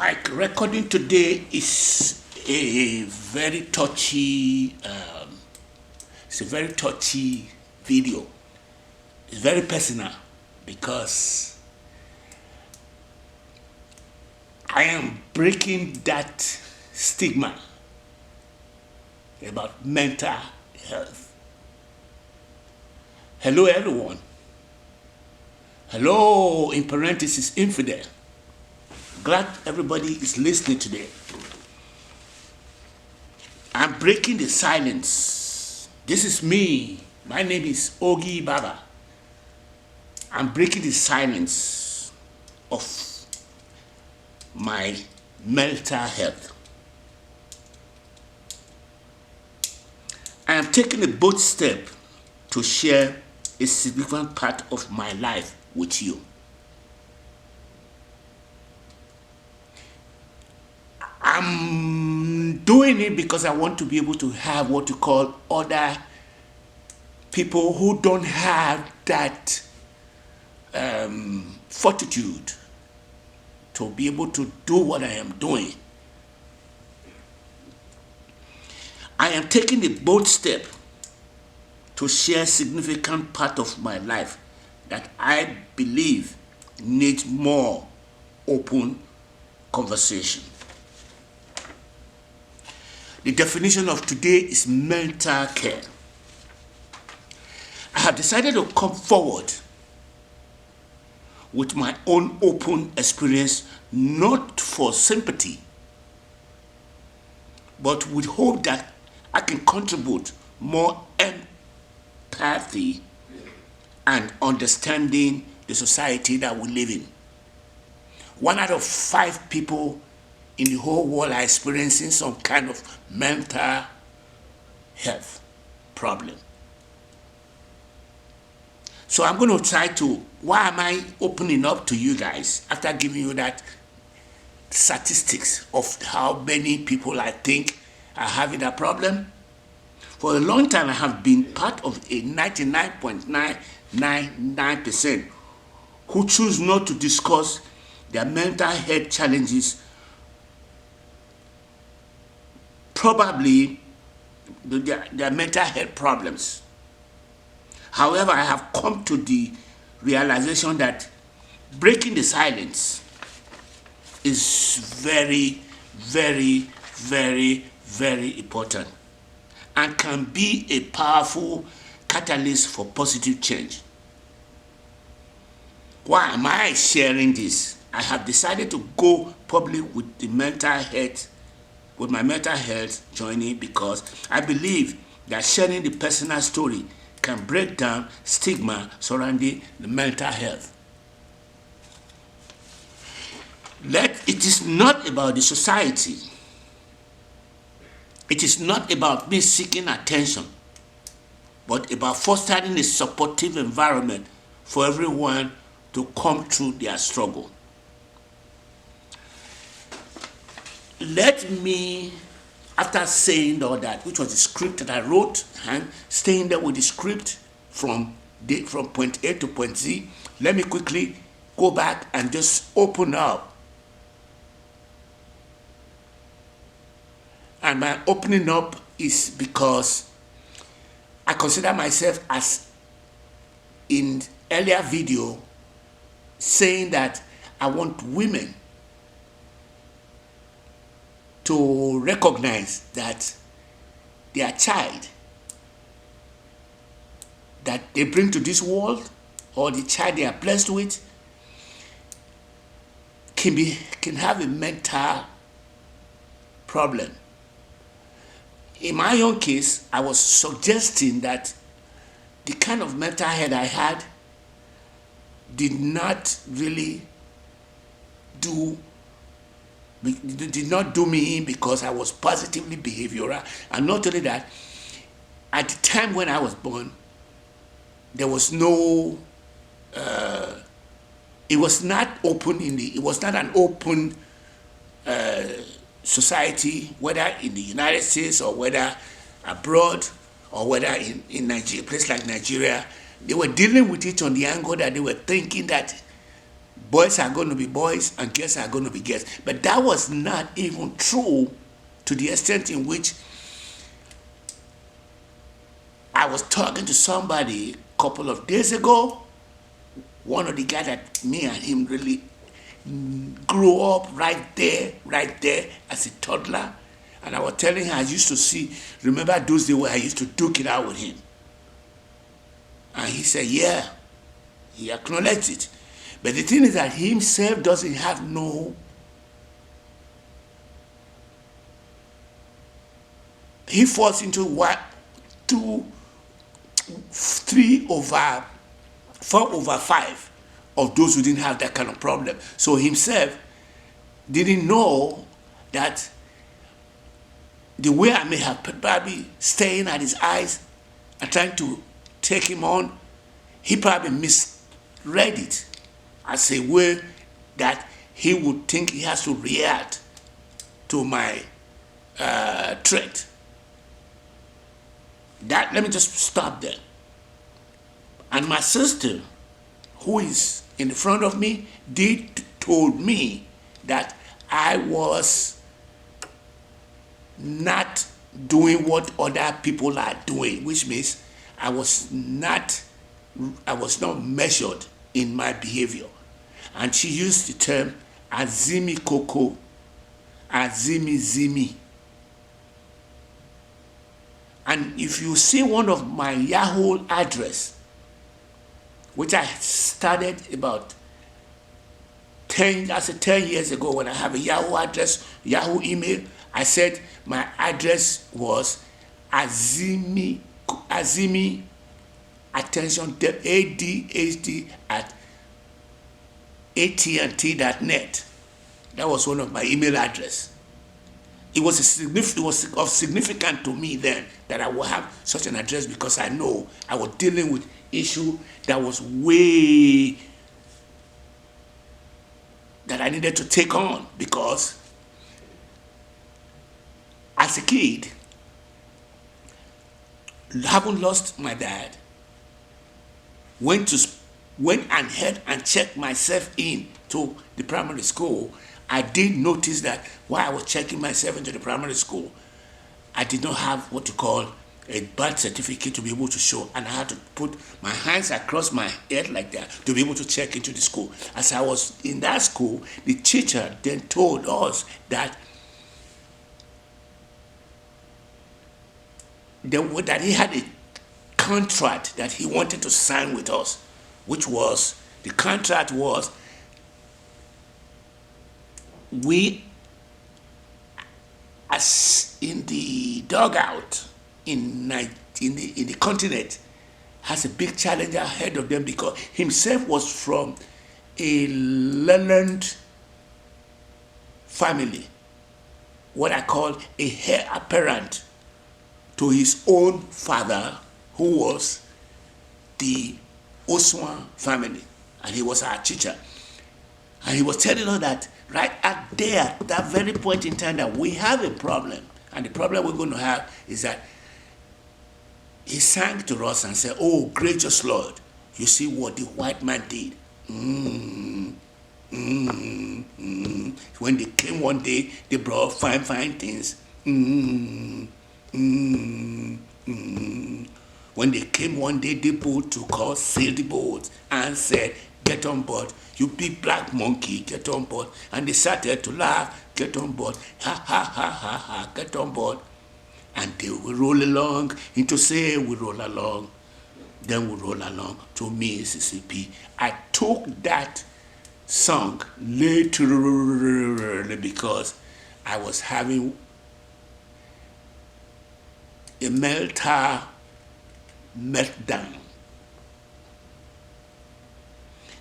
Like recording today is a very touchy. It's a very touchy video. It's very personal because I am breaking that stigma about mental health. Hello, everyone. Hello, in parentheses, infidel. Glad everybody is listening today. I'm breaking the silence. This is me. My name is Ogi Baba. I'm breaking the silence of my mental health. I am taking a bold step to share a significant part of my life with you. I'm doing it because I want to be able to have what you call other people who don't have that fortitude to be able to do what I am doing. I am taking a bold step to share a significant part of my life that I believe needs more open conversation. The definition of today is mental care. I have decided to come forward with my own open experience, not for sympathy, but with hope that I can contribute more empathy and understanding the society that we live in. 1 out of 5 people in the whole world are experiencing some kind of mental health problem. So I'm going to try to, why am I opening up to you guys after giving you that statistics of how many people I think are having a problem? For a long time I have been part of a 99.999% who choose not to discuss their mental health challenges, probably their mental health problems. However, I have come to the realization that breaking the silence is very, very, very, very important and can be a powerful catalyst for positive change. Why am I sharing this? I have decided to go public with the mental health, with my mental health journey, because I believe that sharing the personal story can break down stigma surrounding the mental health. It is not about the society. It is not about me seeking attention, but about fostering a supportive environment for everyone to come through their struggle. Let me, after saying all that, which was the script that I wrote, and staying there with the script from point A to point Z, let me quickly go back and just open up. And my opening up is because I consider myself, as in earlier video, saying that I want women to recognize that their child that they bring to this world, or the child they are blessed with, can have a mental problem. In my own case, I was suggesting that the kind of mental health I had did not really do me in because I was positively behavioral. And not only that, at the time when I was born, there was no, it was not an open society, whether in the United States or whether abroad or whether in Nigeria, a place like Nigeria. They were dealing with it on the angle that they were thinking that boys are going to be boys and girls are going to be girls. But that was not even true to the extent in which I was talking to somebody a couple of days ago. One of the guys that me and him really grew up right there as a toddler. And I was telling her I used to see, remember those days where I used to duke it out with him. And he said, yeah, he acknowledged it. But the thing is that he himself doesn't have no, he falls into what, 4/5 of those who didn't have that kind of problem. So himself didn't know that the way I may have probably staring at his eyes and trying to take him on, he probably misread it as a way that he would think he has to react to my threat. That, let me just stop there. And my sister, who is in the front of me, told me that I was not doing what other people are doing, which means I was not measured in my behavior. And she used the term azimi koko, azimi zimi. And if you see one of my Yahoo address, which I started about 10 years ago when I have a Yahoo address, Yahoo email, I said my address was azimi attention ADHD at AT&T.net. That was one of my email address. It was of significant to me then that I would have such an address, because I know I was dealing with issue that was way that I needed to take on, because as a kid, having lost my dad, went ahead and checked myself in to the primary school. I did notice that while I was checking myself into the primary school, I did not have what you call a birth certificate to be able to show, and I had to put my hands across my head like that to be able to check into the school. As I was in that school, the teacher then told us that he had a contract that he wanted to sign with us, which was, the contract was, we, as in the dugout in the continent, has a big challenge ahead of them, because himself was from a learned family, what I call a heir apparent to his own father, who was the Oswan family, and he was our teacher. And he was telling us that right at that very point in time, that we have a problem, and the problem we're going to have is that he sang to us and said, "Oh, gracious Lord, you see what the white man did. When they came one day, they brought fine things. When they came one day, the boat to call, sailed the boat and said, 'Get on board, you big black monkey, get on board.' And they started to laugh, 'Get on board, ha ha ha ha ha, get on board.' And they will roll along into say, we roll along. Then we roll along to Mississippi. I took that song literally because I was having a meltdown.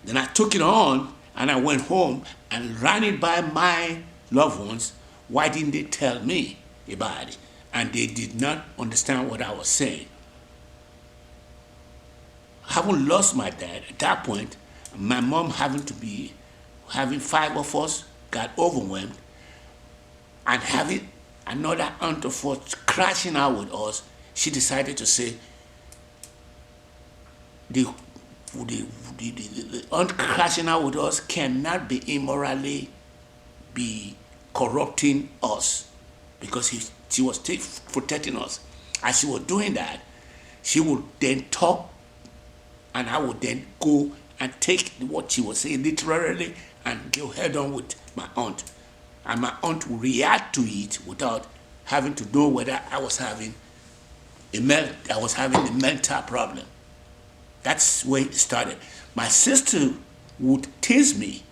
Then I took it on and I went home and ran it by my loved ones. Why didn't they tell me about it? And they did not understand what I was saying. Having lost my dad at that point, my mom having 5 of us, got overwhelmed, and having another aunt of us crashing out with us, she decided to say the the aunt crashing out with us cannot be immorally be corrupting us, because she was still protecting us. As she was doing that, she would then talk, and I would then go and take what she was saying literally and go head on with my aunt. And my aunt would react to it without having to know whether I was having a mental problem. That's where it started. My sister would tease me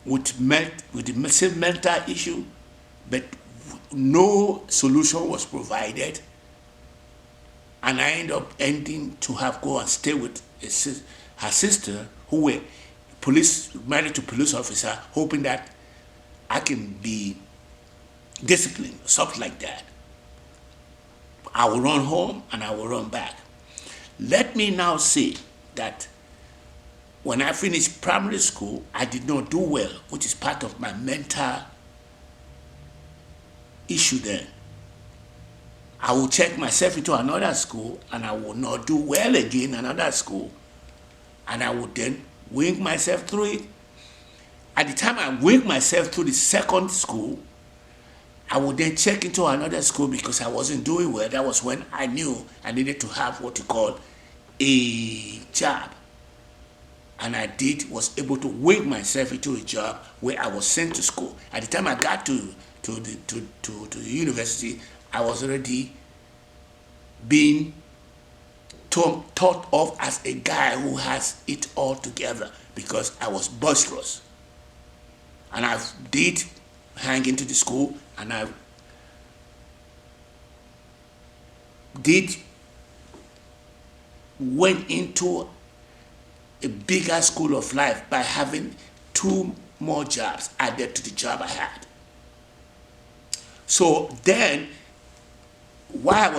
with the same mental issue, but no solution was provided, and I ending to have go and stay with her sister, who were married to police officer, hoping that I can be disciplined, something like that. I will run home and I will run back. Let me now say that when I finished primary school, I did not do well, which is part of my mental issue then. I will check myself into another school and I will not do well again in another school. And I would then wing myself through it. At the time I winged myself through the second school, I would then check into another school because I wasn't doing well. That was when I knew I needed to have what you call a job. And I was able to wing myself into a job where I was sent to school. At the time I got to the university, I was already being thought of as a guy who has it all together because I was boisterous. And I did hang into the school, and I went into a bigger school of life by having 2 more jobs added to the job I had. So then, while I was